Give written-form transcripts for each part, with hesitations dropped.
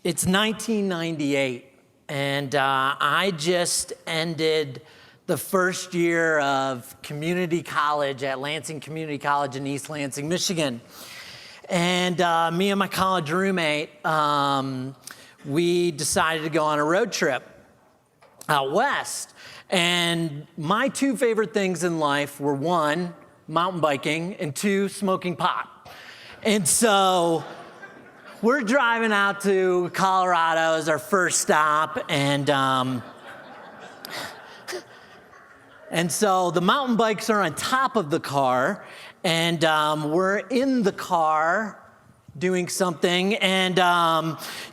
It's 1998, and I just ended the first year of community college at Lansing Community College in East Lansing, Michigan. And me and my college roommate, we decided to go on a road trip out west. And my two favorite things in life were, one, mountain biking, and two, smoking pot. And so we're driving out to Colorado as our first stop, and so the mountain bikes are on top of the car, and we're in the car doing something, and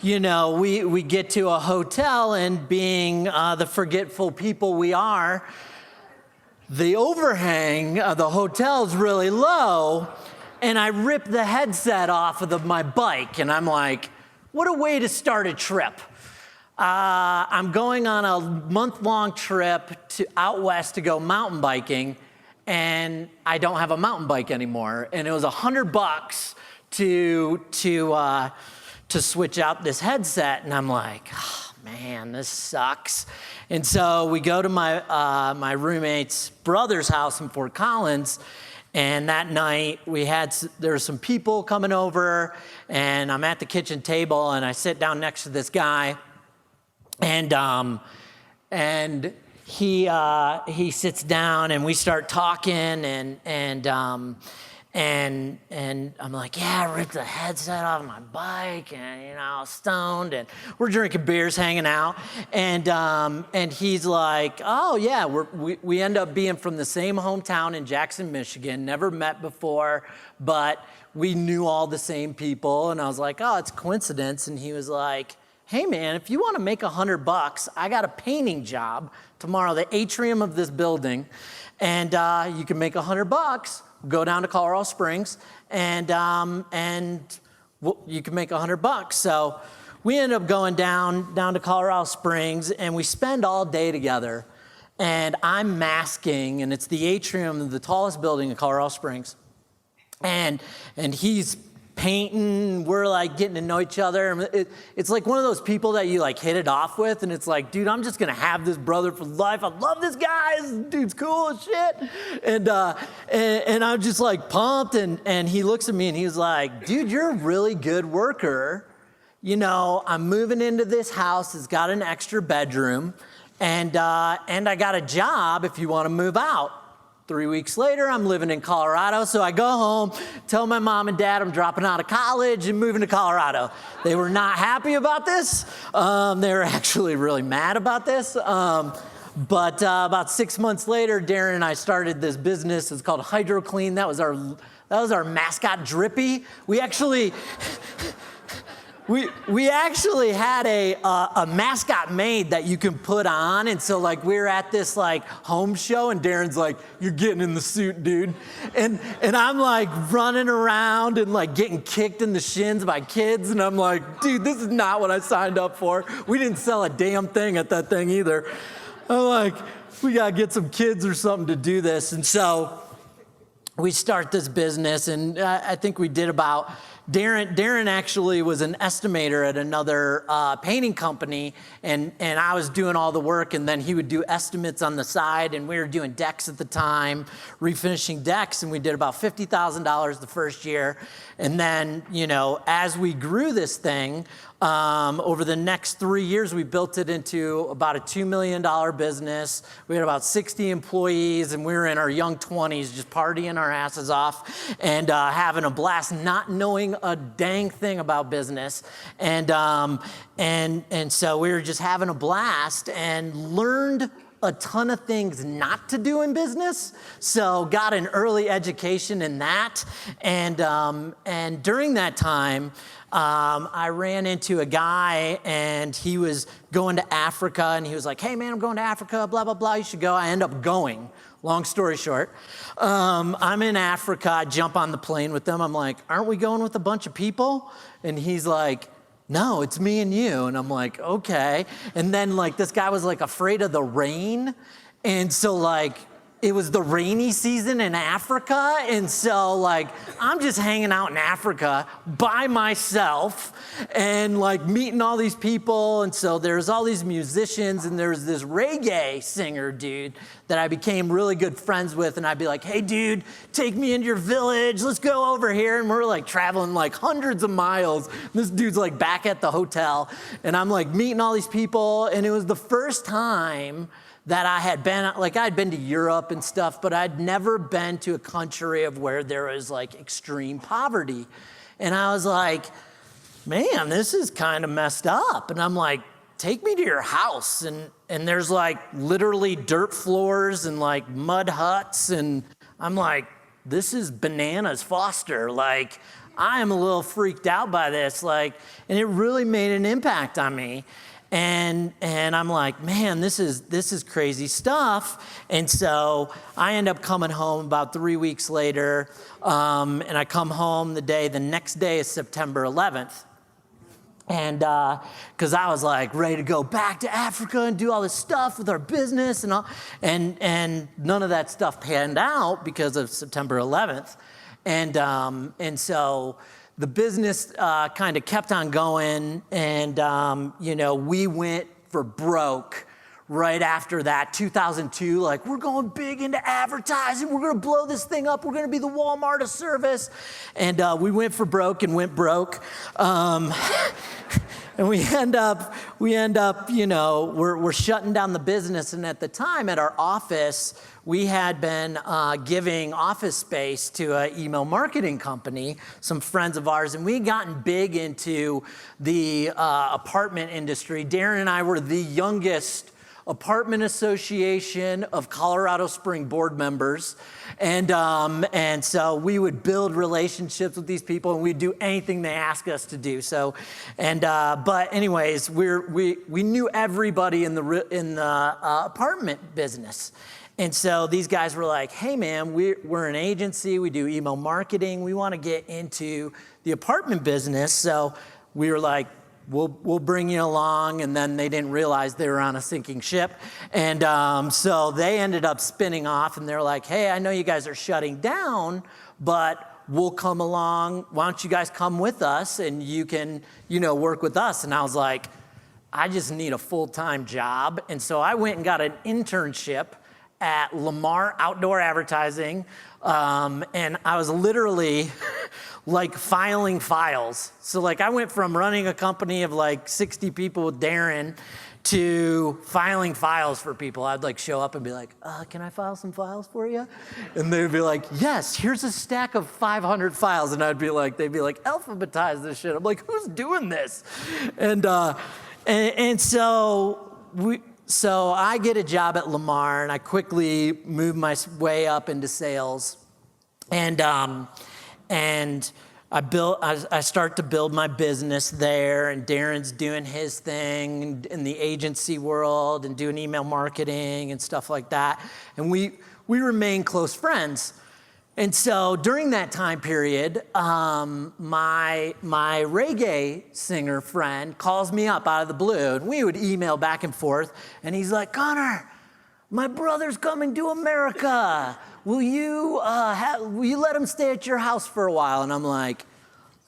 we get to a hotel, and being the forgetful people we are, the overhang of the hotel is really low, and I ripped the headset off of my bike, and I'm like, what a way to start a trip. I'm going on a month-long trip out west to go mountain biking, and I don't have a mountain bike anymore. And it was $100 to switch out this headset, and I'm like, oh, man, this sucks. And so we go to my roommate's brother's house in Fort Collins, and that night there were some people coming over, and I'm at the kitchen table, and I sit down next to this guy, and he sits down, and we start talking, and I'm like, yeah, I ripped the headset off my bike, and I was stoned, and we're drinking beers, hanging out, and he's like, oh yeah, we end up being from the same hometown in Jackson, Michigan, never met before, but we knew all the same people, and I was like, oh, it's coincidence, and he was like, hey man, if you want to make $100, I got a painting job tomorrow, the atrium of this building, and you can make $100. Go down to Colorado Springs, and you can make $100. So we ended up going down to Colorado Springs, and we spend all day together. And I'm masking, and it's the atrium of the tallest building in Colorado Springs. And he's painting, we're like getting to know each other. It's like one of those people that you like hit it off with, and it's like, dude, I'm just gonna have this brother for life. I love this guy. This dude's cool as shit. And I'm just like pumped, and he looks at me and he's like, dude, you're a really good worker. I'm moving into this house. It's got an extra bedroom, and I got a job if you want to move out. 3 weeks later, I'm living in Colorado, so I go home, tell my mom and dad I'm dropping out of college and moving to Colorado. They were not happy about this. They were actually really mad about this. But about 6 months later, Darren and I started this business. It's called Hydro Clean. That was our mascot, Drippy. We actually had a mascot made that you can put on, and so like we were at this like home show, and Darren's like, "You're getting in the suit, dude," and I'm like running around and like getting kicked in the shins by kids, and I'm like, "Dude, this is not what I signed up for." We didn't sell a damn thing at that thing either. I'm like, we gotta get some kids or something to do this, and so we start this business, and I think we did about. Darren actually was an estimator at another painting company, and I was doing all the work, and then he would do estimates on the side, and we were doing decks at the time, refinishing decks, and we did about $50,000 the first year. And then, as we grew this thing, over the next 3 years, we built it into about a $2 million business. We had about 60 employees, and we were in our young 20s just partying our asses off and having a blast, not knowing a dang thing about business. And so we were just having a blast and learned a ton of things not to do in business. So got an early education in that. And during that time, I ran into a guy, and he was going to Africa, and he was like, hey man, I'm going to Africa, blah, blah, blah, you should go. I end up going. Long story short, I'm in Africa, I jump on the plane with them. I'm like, aren't we going with a bunch of people? And he's like, no, it's me and you. And I'm like, okay. And then like this guy was like afraid of the rain. And so like it was the rainy season in Africa, and so like I'm just hanging out in Africa by myself and like meeting all these people, and so there's all these musicians, and there's this reggae singer dude that I became really good friends with, and I'd be like, hey dude, take me into your village, let's go over here, and we're like traveling like hundreds of miles. This dude's like back at the hotel, and I'm like meeting all these people, and it was the first time that I had been, like I'd been to Europe and stuff, but I'd never been to a country of where there was like extreme poverty. And I was like, man, this is kind of messed up. And I'm like, take me to your house. And there's like literally dirt floors and like mud huts. And I'm like, this is bananas Foster. Like, I am a little freaked out by this. Like, and it really made an impact on me. And I'm like, man, this is crazy stuff. And so I end up coming home about 3 weeks later, and I come home the next day is September 11th. And because I was like ready to go back to Africa and do all this stuff with our business and all, and none of that stuff panned out because of September 11th. And so the business kind of kept on going, and we went for broke right after that, 2002. Like, we're going big into advertising. We're going to blow this thing up. We're going to be the Walmart of service. And we went for broke and went broke. And we end up, we're shutting down the business. And at the time at our office, we had been giving office space to an email marketing company, some friends of ours, and we had gotten big into the apartment industry. Darren and I were the youngest Apartment Association of Colorado Spring board members. And so we would build relationships with these people, and we'd do anything they asked us to do. So, but anyways, we knew everybody in the apartment business. And so these guys were like, hey man, we're an agency, we do email marketing, we want to get into the apartment business. So we were like, we'll bring you along. And then they didn't realize they were on a sinking ship. And so they ended up spinning off, and they're like, hey, I know you guys are shutting down, but we'll come along. Why don't you guys come with us and you can, work with us? And I was like, I just need a full-time job. And so I went and got an internship at Lamar Outdoor Advertising. And I was literally like filing files. So like I went from running a company of like 60 people with Darren to filing files for people. I'd like show up and be like, can I file some files for you? And they'd be like, yes, here's a stack of 500 files. And they'd be like, alphabetize this shit. I'm like, who's doing this? And so I get a job at Lamar, and I quickly move my way up into sales. And I start to build my business there, and Darren's doing his thing in the agency world and doing email marketing and stuff like that. And we remain close friends. And so during that time period, my reggae singer friend calls me up out of the blue, and we would email back and forth, and he's like, Conor, my brother's coming to America. Will you let him stay at your house for a while? And I'm like,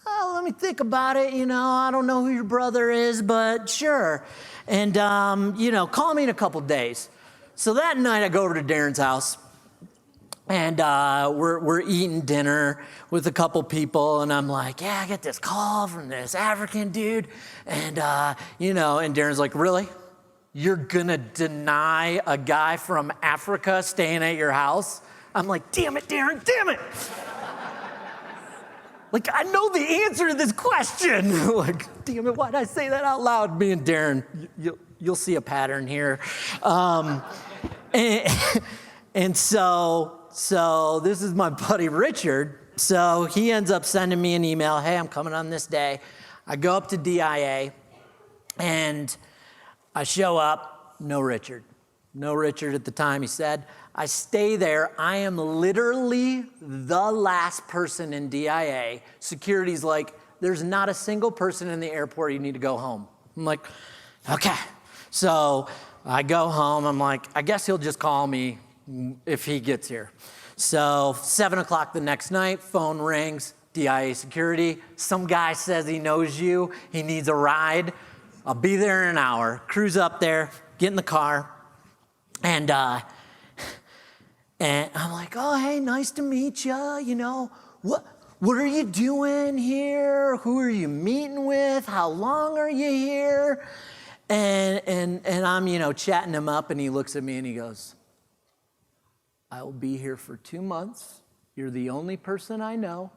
let me think about it. I don't know who your brother is, but sure. And, call me in a couple days. So that night I go over to Darren's house, and we're eating dinner with a couple people, and I'm like, yeah, I get this call from this African dude. And, and Darren's like, really? You're gonna deny a guy from Africa staying at your house? I'm like, damn it, Darren, damn it. Like, I know the answer to this question. Like, damn it, why'd I say that out loud? Me and Darren, you'll see a pattern here. And so this is my buddy Richard. So he ends up sending me an email, hey, I'm coming on this day. I go up to DIA, and I show up, no Richard. No Richard at the time, he said. I stay there. I am literally the last person in DIA. Security's like, there's not a single person in the airport, you need to go home. I'm like, okay. So I go home, I'm like, I guess he'll just call me if he gets here. So 7 o'clock the next night, phone rings, DIA security. Some guy says he knows you. He needs a ride. I'll be there in an hour. Cruise up there, get in the car. And I'm like, oh, hey, nice to meet you. You know, what are you doing here? Who are you meeting with? How long are you here? And I'm, chatting him up, and he looks at me and he goes, I will be here for 2 months. You're the only person I know.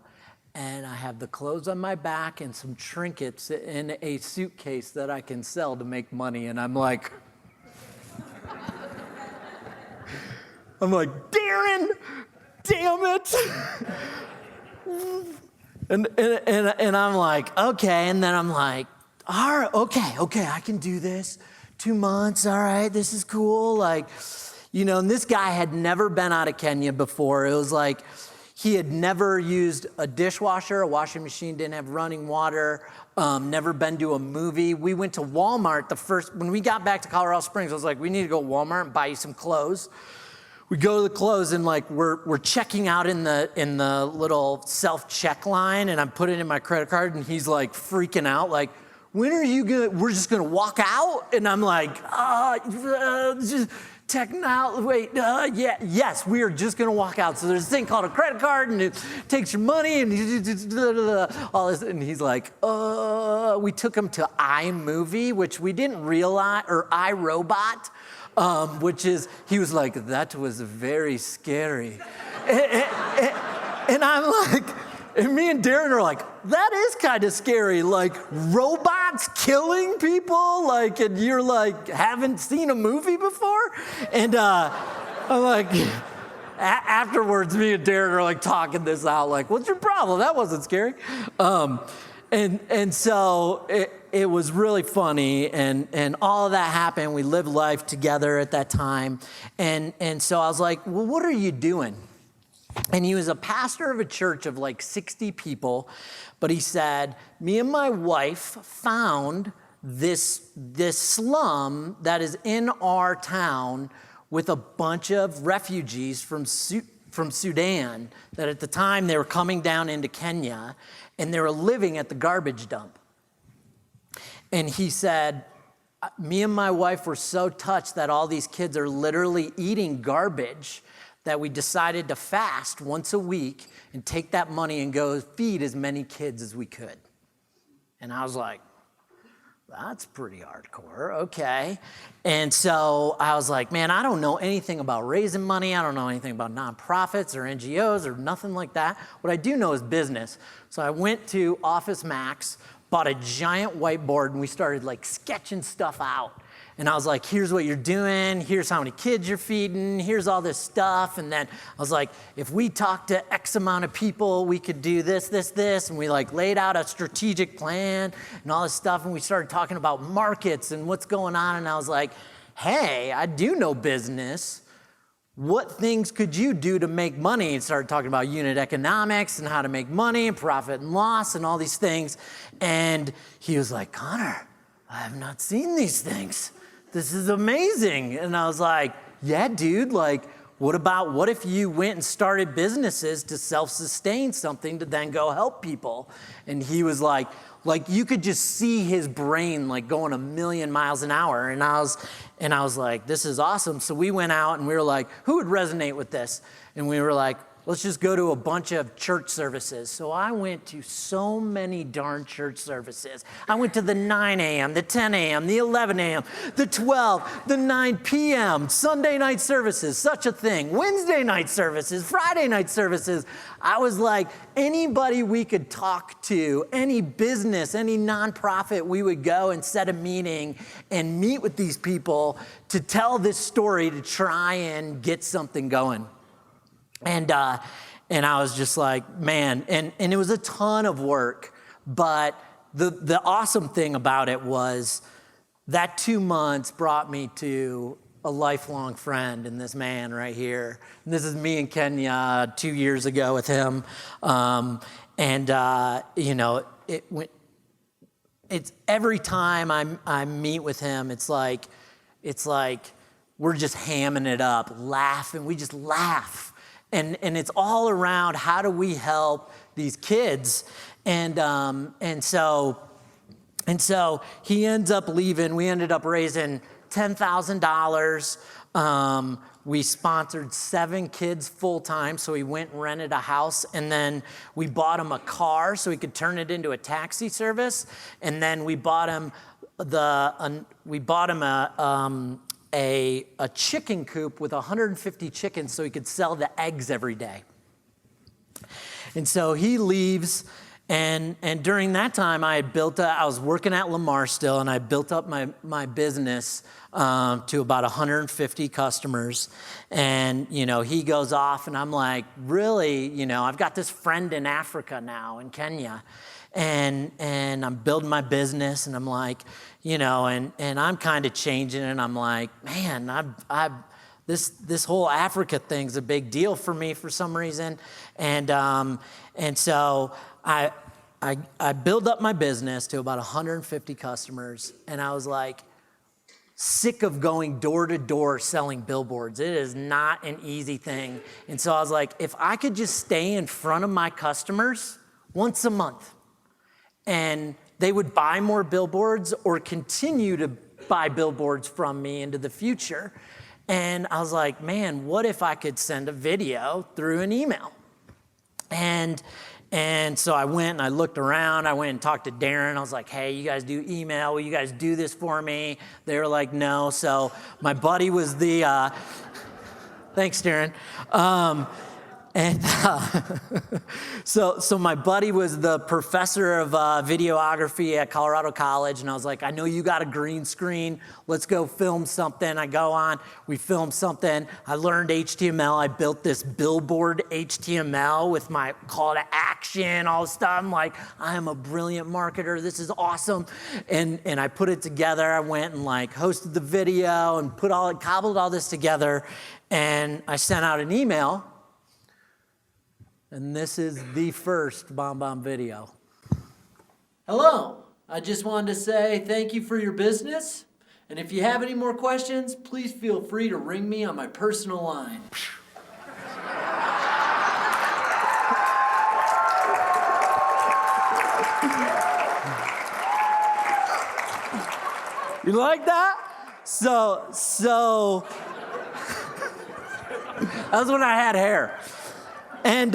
And I have the clothes on my back and some trinkets in a suitcase that I can sell to make money. And I'm like, Darren, damn it. and I'm like, okay. And then I'm like, all right, okay, I can do this. 2 months, all right, this is cool. And this guy had never been out of Kenya before. It was like he had never used a dishwasher, a washing machine, didn't have running water, never been to a movie. We went to Walmart when we got back to Colorado Springs, I was like, we need to go to Walmart and buy you some clothes. We go to the clothes and we're checking out in the little self-check line, and I'm putting in my credit card, and he's like freaking out, like, when are you we're just gonna walk out? And I'm like, just yes, we are just gonna walk out. So there's this thing called a credit card, and it takes your money, and all this. And he's like, we took him to iMovie, which we didn't realize, or iRobot, which is, he was like, that was very scary. And I'm like, and me and Darren are like, that is kind of scary, like robots killing people, and you're like, haven't seen a movie before? And I'm like, afterwards, me and Darren are like talking this out, like, what's your problem? That wasn't scary. And so it was really funny, and all of that happened. We lived life together at that time. And so I was like, well, what are you doing? And he was a pastor of a church of 60 people, but he said, me and my wife found this slum that is in our town with a bunch of refugees from Sudan that at the time they were coming down into Kenya, and they were living at the garbage dump. And he said, me and my wife were so touched that all these kids are literally eating garbage that we decided to fast once a week and take that money and go feed as many kids as we could. And I was like, that's pretty hardcore, okay. And so I was like, man, I don't know anything about raising money. I don't know anything about nonprofits or NGOs or nothing like that. What I do know is business. So I went to Office Max, bought a giant whiteboard, and we started sketching stuff out. And I was like, here's what you're doing, here's how many kids you're feeding, here's all this stuff. And then I was like, if we talk to X amount of people, we could do this, this, this. And we laid out a strategic plan and all this stuff. And we started talking about markets and what's going on. And I was like, hey, I do know business. What things could you do to make money? And started talking about unit economics and how to make money and profit and loss and all these things. And he was like, Conor, I have not seen these things. This is amazing. And I was like, yeah, dude, what if you went and started businesses to self-sustain something to then go help people? And he was like you could just see his brain going a million miles an hour. And I was like, this is awesome. So we went out and we were like, who would resonate with this? And we were like, let's just go to a bunch of church services. So I went to so many darn church services. I went to the 9 a.m., the 10 a.m., the 11 a.m., the 12, the 9 p.m., Sunday night services, such a thing, Wednesday night services, Friday night services. I was like, anybody we could talk to, any business, any nonprofit, we would go and set a meeting and meet with these people to tell this story to try and get something going. And I was just like, man, and it was a ton of work, but the awesome thing about it was that 2 months brought me to a lifelong friend in this man right here. And this is me in Kenya 2 years ago with him. It's every time I meet with him, it's like we're just hamming it up, laughing. We just laugh. And it's all around how do we help these kids. And so he ends up leaving. We ended up raising $10,000. We sponsored 7 kids full time, so he went and rented a house, and then we bought him a car so he could turn it into a taxi service, and then we bought him a chicken coop with 150 chickens so he could sell the eggs every day. And so he leaves. And during that time, I was working at Lamar still, and I built up my business to about 150 customers. And, he goes off, and I'm like, really, I've got this friend in Africa now, in Kenya, and I'm building my business, and I'm like, and I'm kind of changing, and I'm like, man, this whole Africa thing's a big deal for me for some reason. And so I built up my business to about 150 customers, and I was like sick of going door to door selling billboards. It is not an easy thing. And so I was like, if I could just stay in front of my customers once a month, and they would buy more billboards or continue to buy billboards from me into the future. And I was like, man, what if I could send a video through an email? And so I went and I looked around. I went and talked to Darren. I was like, hey, you guys do email? Will you guys do this for me? They were like, no. So my buddy was the, thanks, Darren. So my buddy was the professor of videography at Colorado College, and I was like, I know you got a green screen. Let's go film something. I go on. We film something. I learned HTML. I built this billboard HTML with my call to action, all this stuff. I'm like, I am a brilliant marketer. This is awesome. And I put it together. I went and hosted the video and cobbled all this together, and I sent out an email. And this is the first BombBomb video. Hello, I just wanted to say thank you for your business. And if you have any more questions, please feel free to ring me on my personal line. You like that? So that was when I had hair. And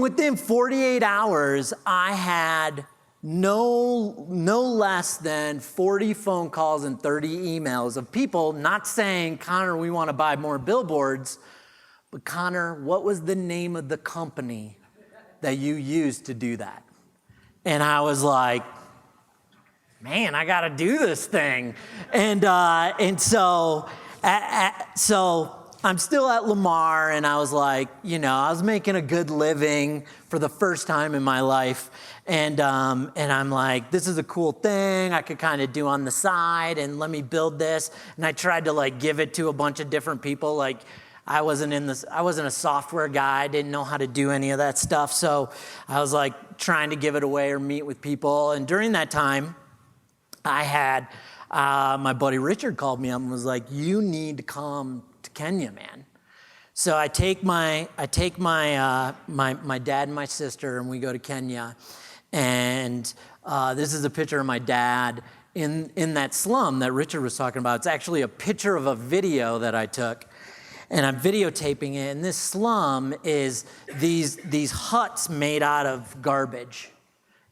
within 48 hours, I had no less than 40 phone calls and 30 emails of people not saying, Conor, we want to buy more billboards, but Conor, what was the name of the company that you used to do that? And I was like, man, I got to do this thing. And so I'm still at Lamar, and I was like, I was making a good living for the first time in my life. And I'm like, this is a cool thing I could kind of do on the side, and let me build this. And I tried to give it to a bunch of different people. I wasn't a software guy. I didn't know how to do any of that stuff. So I was trying to give it away or meet with people. And during that time, I had my buddy Richard called me up and was like, you need to come to Kenya, man. So I take my dad and my sister, and we go to Kenya. And this is a picture of my dad in that slum that Richard was talking about. It's actually a picture of a video that I took, and I'm videotaping it. And this slum is these huts made out of garbage.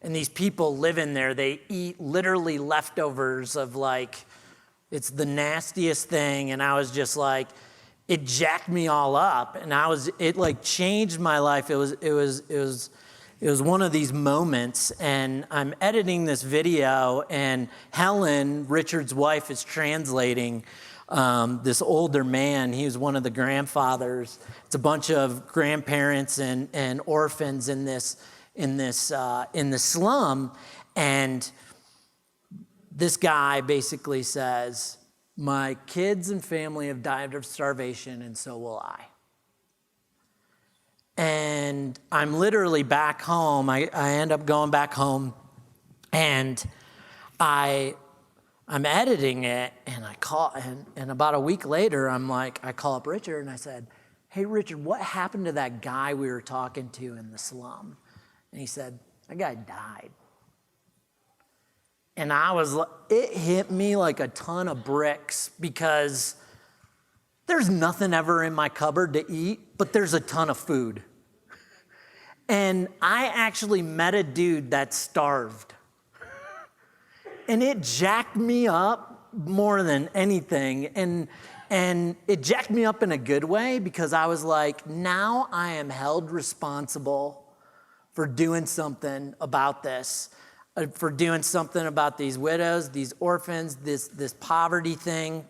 And these people live in there. They eat literally leftovers of it's the nastiest thing. And I was just it jacked me all up. And it changed my life. It was one of these moments. And I'm editing this video, and Helen, Richard's wife, is translating this older man. He was one of the grandfathers. It's a bunch of grandparents and orphans in the slum, and this guy basically says, my kids and family have died of starvation, and so will I. And I'm literally back home. I end up going back home, and I I'm editing it, and and about a week later, I call up Richard, and I said, hey, Richard, what happened to that guy we were talking to in the slum? And he said, that guy died. And it hit me like a ton of bricks, because there's nothing ever in my cupboard to eat, but there's a ton of food. And I actually met a dude that starved. And it jacked me up more than anything. And it jacked me up in a good way, because I was like, now I am held responsible for doing something about this, for doing something about these widows, these orphans, this poverty thing.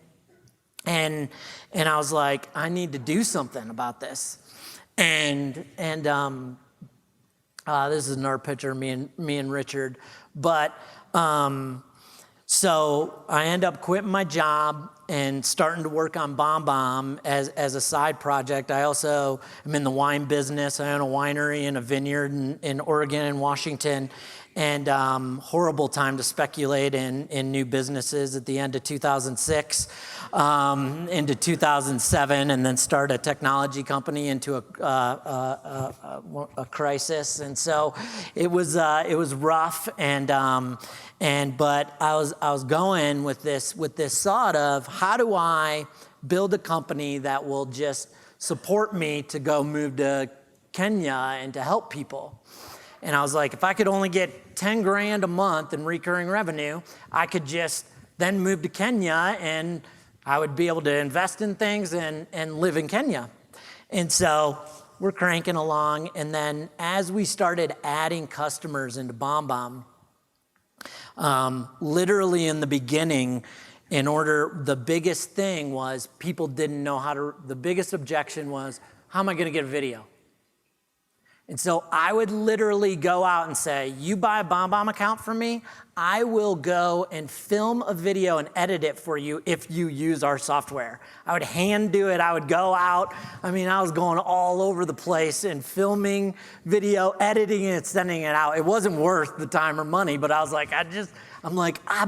And I was like, I need to do something about this. And this is another picture of me and Richard. But so I end up quitting my job and starting to work on BombBomb as a side project. I also am in the wine business. I own a winery and a vineyard in Oregon and Washington. And horrible time to speculate in new businesses at the end of 2006, into 2007, and then start a technology company into a crisis. And so it was rough. But I was going with this thought of, how do I build a company that will just support me to go move to Kenya and to help people? And I was like, if I could only get 10 grand a month in recurring revenue, I could just then move to Kenya, and I would be able to invest in things and live in Kenya. And so we're cranking along. And then as we started adding customers into BombBomb, literally in the beginning, the biggest thing was people didn't know the biggest objection was, how am I going to get a video? And so I would literally go out and say, you buy a BombBomb account from me, I will go and film a video and edit it for you if you use our software. I would hand do it. I would go out. I mean, I was going all over the place and filming video, editing it, sending it out. It wasn't worth the time or money, but I was like, I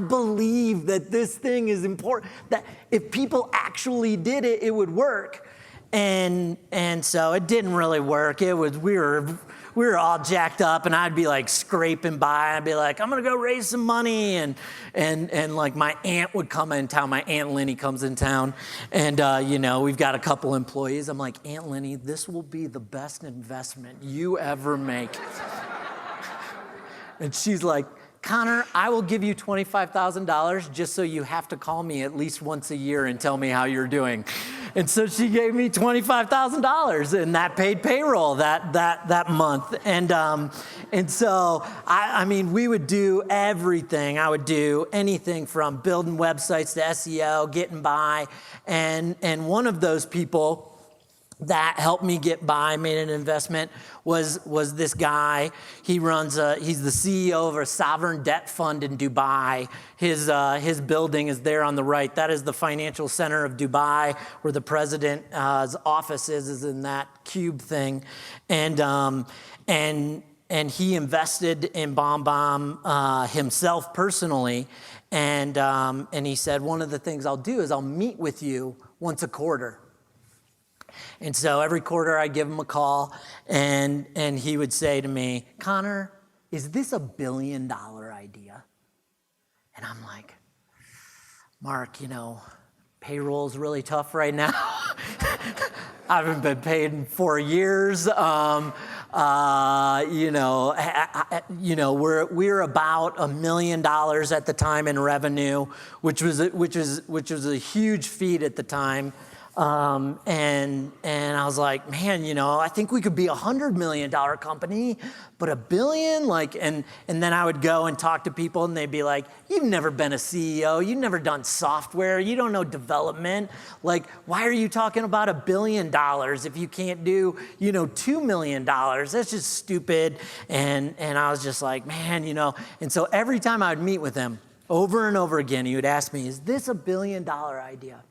believe that this thing is important, that if people actually did it, it would work. And so it didn't really work. We were all jacked up, and I'd be like scraping by. I'd be like, I'm gonna go raise some money, and like my aunt would come in town. My Aunt Lenny comes in town, and we've got a couple employees. I'm like, Aunt Lenny, this will be the best investment you ever make. And she's like, Conor, I will give you $25,000 just so you have to call me at least once a year and tell me how you're doing. And so she gave me $25,000, and that paid payroll that month. And so I mean, we would do everything. I would do anything from building websites to SEO, getting by. And one of those people that helped me get by, made an investment, was this guy. He's the CEO of a sovereign debt fund in Dubai. His building is there on the right. That is the financial center of Dubai, where the president's office is in that cube thing. And he invested in BombBomb himself personally. And he said, one of the things I'll do is I'll meet with you once a quarter. And so every quarter I'd give him a call, and he would say to me, Conor, is this $1 billion idea? And I'm like, Mark, payroll's really tough right now. I haven't been paid in 4 years. We're about $1 million at the time in revenue, which was a huge feat at the time. And I was like, man, I think we could be $100 million company, but $1 billion, and then I would go and talk to people, and they'd be like, you've never been a CEO, you've never done software, you don't know development. Like, why are you talking about $1 billion if you can't do, $2 million? That's just stupid. And I was just like, man, and so every time I would meet with him over and over again, he would ask me, is this $1 billion idea?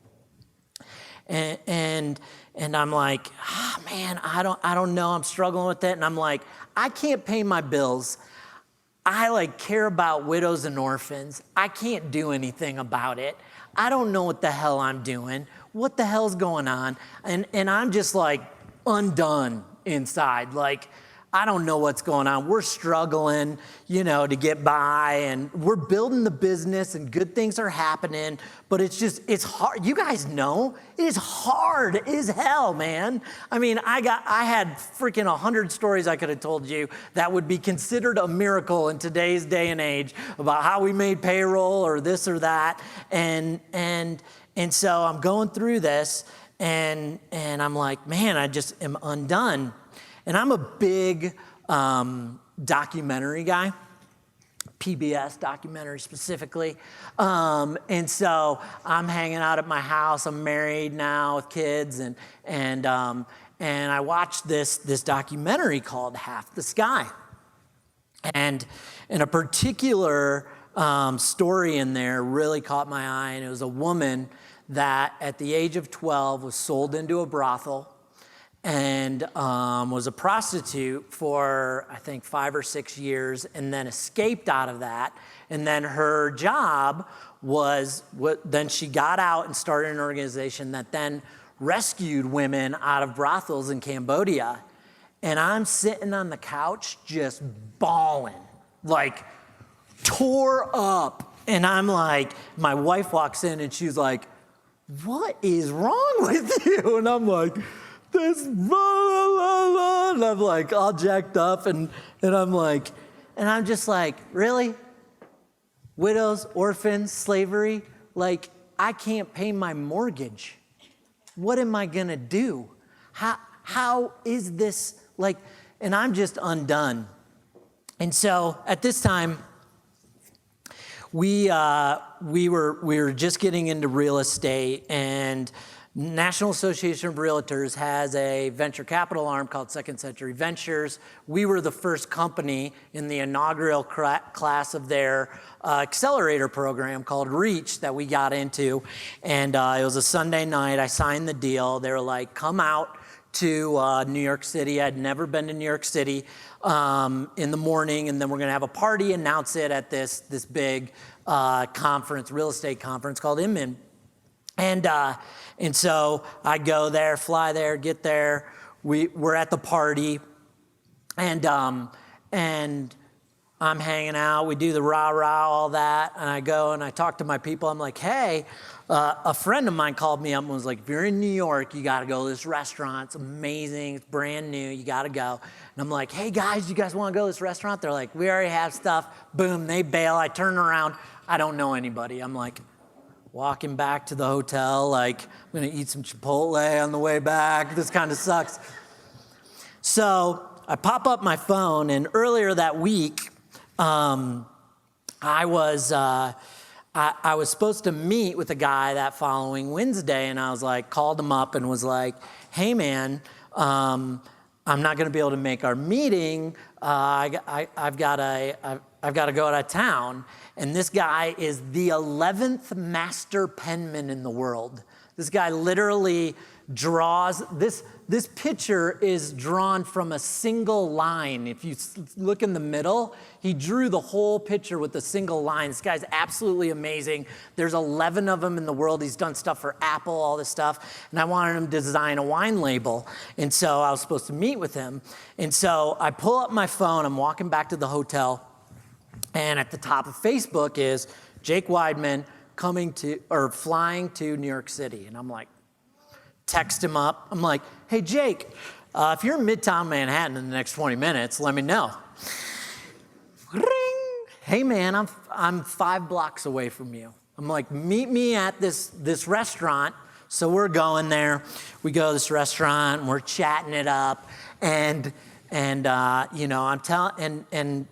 And I'm like, man, I don't know. I'm struggling with it. And I'm like, I can't pay my bills. I like care about widows and orphans. I can't do anything about it. I don't know what the hell I'm doing. What the hell's going on? And I'm just like undone inside. Like, I don't know what's going on. We're struggling, to get by, and we're building the business and good things are happening, but it's hard. You guys know, it is hard as hell, man. I mean, I had freaking 100 stories I could have told you that would be considered a miracle in today's day and age about how we made payroll or this or that. And so I'm going through this and I'm like, man, I just am undone. And I'm a big documentary guy, PBS documentary specifically. And so I'm hanging out at my house. I'm married now with kids, and I watched this documentary called Half the Sky. And in a particular story in there really caught my eye, and it was a woman that at the age of 12 was sold into a brothel and was a prostitute for, I think, 5 or 6 years, and then escaped out of that. And then her job was, then she got out and started an organization that then rescued women out of brothels in Cambodia. And I'm sitting on the couch just bawling, like tore up. And I'm like, my wife walks in and she's like, "What is wrong with you?" And I'm like, this, blah, blah, blah. And I'm like all jacked up, and I'm just like, really? Widows, orphans, slavery? Like, I can't pay my mortgage. What am I gonna do? How is this like? And I'm just undone. And so at this time, we were just getting into real estate, and National Association of Realtors has a venture capital arm called Second Century Ventures. We were the first company in the inaugural class of their accelerator program called Reach that we got into. And it was a Sunday night. I signed the deal. They were like, come out to New York City. I'd never been to New York City in the morning, and then we're gonna have a party, announce it at this big conference, real estate conference called Inman. And so I go there, fly there, get there. We're at the party, and I'm hanging out. We do the rah-rah, all that, and I go and I talk to my people. I'm like, hey, a friend of mine called me up and was like, if you're in New York, you got to go to this restaurant. It's amazing. It's brand new. You got to go. And I'm like, hey, guys, you guys want to go to this restaurant? They're like, we already have stuff. Boom, they bail. I turn around. I don't know anybody. I'm like, walking back to the hotel, like, I'm gonna eat some Chipotle on the way back. This kind of sucks. So I pop up my phone, and earlier that week, I was supposed to meet with a guy that following Wednesday, and I was like, called him up and was like, hey man, I'm not gonna be able to make our meeting. I've got to go out of town. And this guy is the 11th master penman in the world. This guy literally draws, this picture is drawn from a single line. If you look in the middle, he drew the whole picture with a single line. This guy's absolutely amazing. There's 11 of them in the world. He's done stuff for Apple, all this stuff. And I wanted him to design a wine label. And so I was supposed to meet with him. And so I pull up my phone, I'm walking back to the hotel, and at the top of Facebook is Jake Weidman flying to New York City. And I'm like, text him up. I'm like, hey, Jake, if you're in Midtown Manhattan in the next 20 minutes, let me know. Ring. Hey, man, I'm 5 blocks away from you. I'm like, meet me at this restaurant. So we're going there. We go to this restaurant, and we're chatting it up. And I'm telling, and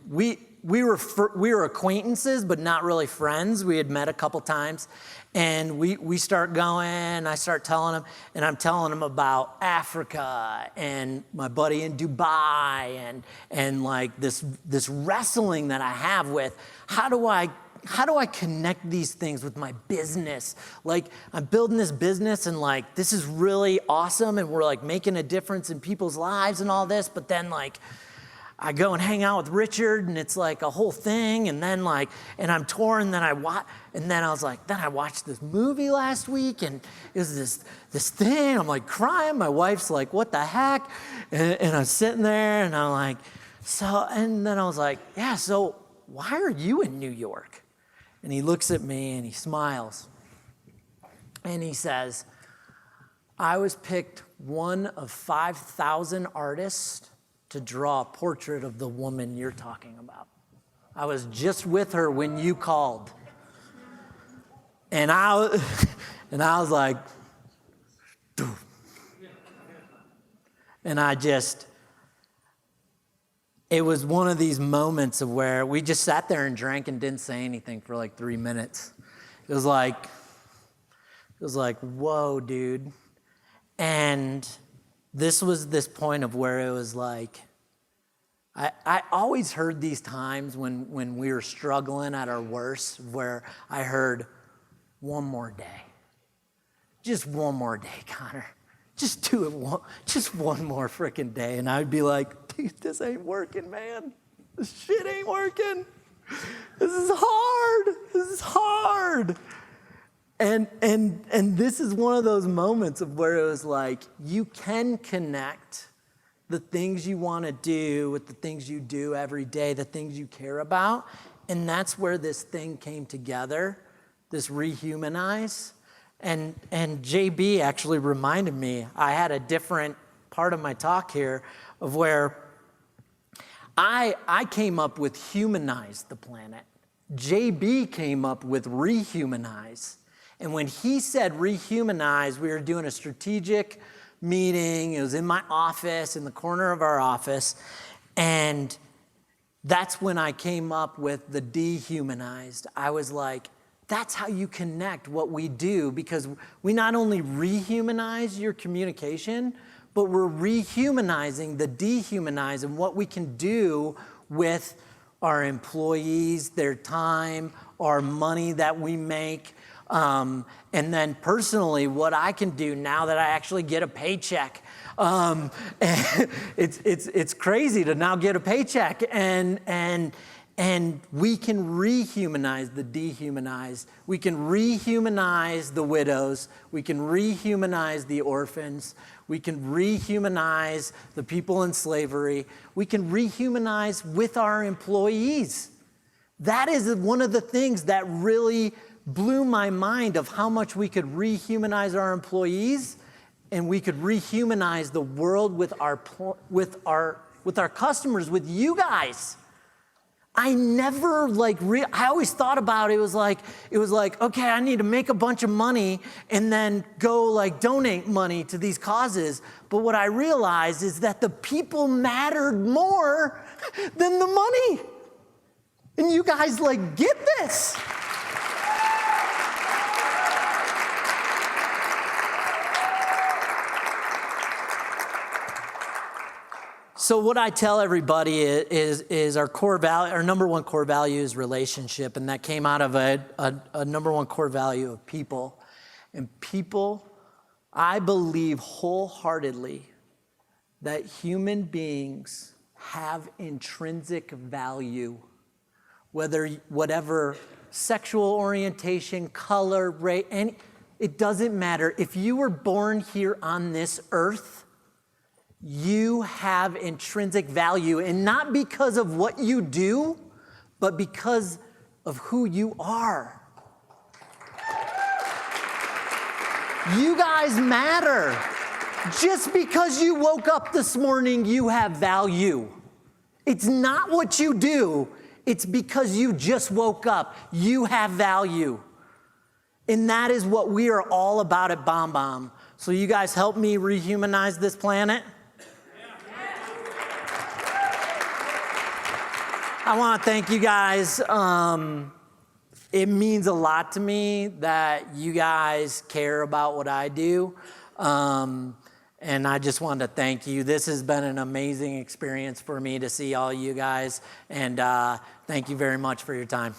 we were acquaintances, but not really friends. We had met a couple times, and we start going, and I start telling him, and I'm telling him about Africa and my buddy in Dubai and like this wrestling that I have with how do I connect these things with my business? Like, I'm building this business, and like, this is really awesome, and we're like making a difference in people's lives and all this, but then like, I go and hang out with Richard, and it's like a whole thing, and then like, and I'm touring, and then I was like, then I watched this movie last week, and it was this thing. I'm like crying. My wife's like, what the heck? And I'm sitting there, and I'm like, and then I was like, yeah, so why are you in New York? And he looks at me, and he smiles, and he says, I was picked one of 5,000 artists to draw a portrait of the woman you're talking about. I was just with her when you called. And I was like, doof. And it was one of these moments of where we just sat there and drank and didn't say anything for like 3 minutes. It was like, whoa, dude. And this was this point of where it was like, I always heard these times when we were struggling at our worst, where I heard, one more day. Just one more day, Connor. Just do it just one more freaking day. And I'd be like, dude, this ain't working, man. This shit ain't working. This is hard. This is hard. And this is one of those moments of where it was like, you can connect the things you want to do with the things you do every day, the things you care about. And that's where this thing came together, this Rehumanize. And JB actually reminded me, I had a different part of my talk here of where I came up with humanize the planet. JB came up with Rehumanize. And when he said Rehumanize, we were doing a strategic meeting. It was in my office, in the corner of our office. And that's when I came up with the dehumanized. I was like, that's how you connect what we do, because we not only rehumanize your communication, but we're rehumanizing the dehumanize and what we can do with our employees, their time, our money that we make. And then personally, what I can do now that I actually get a paycheck. It's crazy to now get a paycheck, and we can rehumanize the dehumanized. We can rehumanize the widows. We can rehumanize the orphans. We can rehumanize the people in slavery. We can rehumanize with our employees. That is one of the things that really blew my mind of how much we could rehumanize our employees, and we could rehumanize the world with our customers, with you guys. I never I always thought about it was like, okay, I need to make a bunch of money and then go donate money to these causes. But what I realized is that the people mattered more than the money. And you guys get this. So what I tell everybody is our core value, our number one core value is relationship, and that came out of a number one core value of people. And people, I believe wholeheartedly that human beings have intrinsic value, whatever sexual orientation, color, race, it doesn't matter. If you were born here on this earth, you have intrinsic value, and not because of what you do, but because of who you are. You guys matter. Just because you woke up this morning, you have value. It's not what you do. It's because you just woke up. You have value. And that is what we are all about at BombBomb. So you guys help me rehumanize this planet. I want to thank you guys. It means a lot to me that you guys care about what I do. And I just wanted to thank you. This has been an amazing experience for me to see all you guys. And thank you very much for your time.